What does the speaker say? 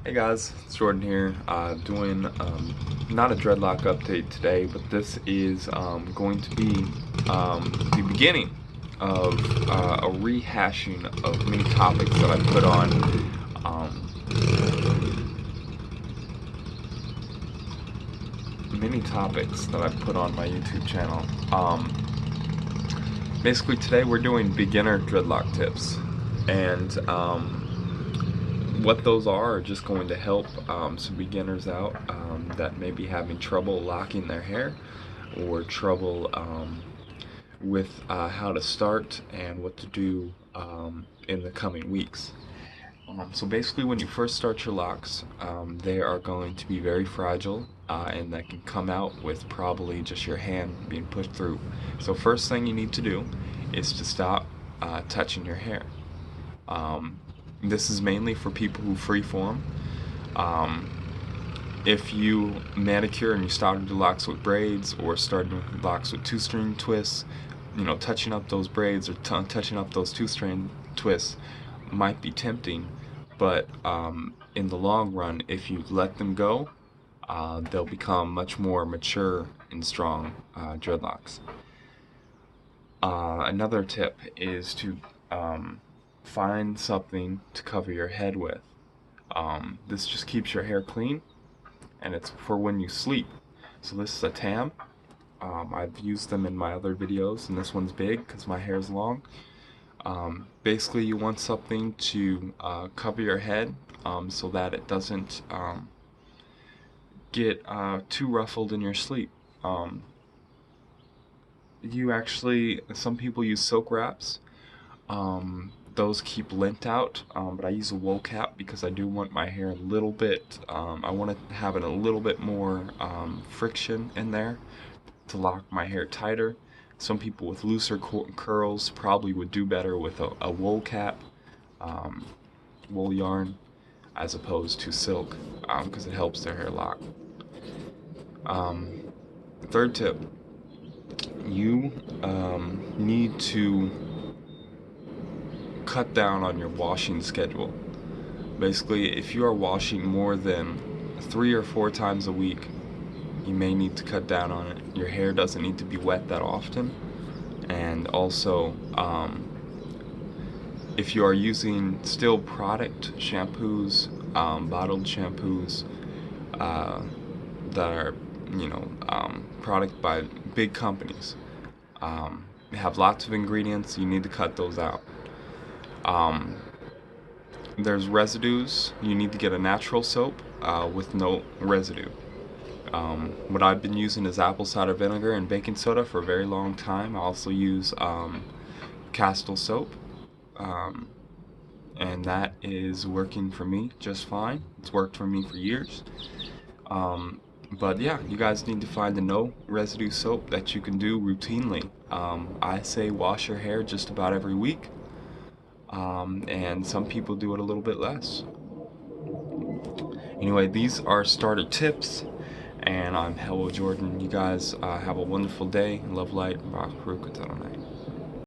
Hey guys, it's Jordan here, doing not a dreadlock update today, but this is going to be the beginning of a rehashing of many topics that I put on my YouTube channel. Basically today we're doing beginner dreadlock tips, and what those are just going to help some beginners out that may be having trouble locking their hair, or trouble with how to start and what to do in the coming weeks. So basically, when you first start your locks, they are going to be very fragile, and that can come out with probably just your hand being pushed through. So first thing you need to do is to stop touching your hair. This is mainly for people who freeform. If you manicure and you started your locks with braids, or started locks with two-string twists, touching up those braids or touching up those two-string twists might be tempting, but in the long run, if you let them go, they'll become much more mature and strong dreadlocks. Another tip is to find something to cover your head with. This just keeps your hair clean, and it's for when you sleep. So this is a tam. I've used them in my other videos, and this one's big because my hair is long. Basically, you want something to cover your head so that it doesn't get too ruffled in your sleep. Some people use silk wraps. Those keep lint out, but I use a wool cap because I do want my hair a little bit, I want to have it a little bit more friction in there to lock my hair tighter. Some people with looser curls probably would do better with a wool cap, wool yarn, as opposed to silk, because it helps their hair lock. Third tip, you need to cut down on your washing schedule. Basically, if you are washing more than 3 or 4 times a week, you may need to cut down on it. Your hair doesn't need to be wet that often. And also, if you are using still product shampoos, bottled shampoos that are, product by big companies, have lots of ingredients, you need to cut those out. There's residues. You need to get a natural soap with no residue. What I've been using is apple cider vinegar and baking soda for a very long time. I also use Castile soap, and that is working for me just fine. It's worked for me for years. But yeah, you guys need to find a no residue soap that you can do routinely. I say wash your hair just about every week. And some people do it a little bit less. Anyway, these are starter tips, and I'm Hello Jordan. You guys have a wonderful day. Love, light, Baruch, Adonai.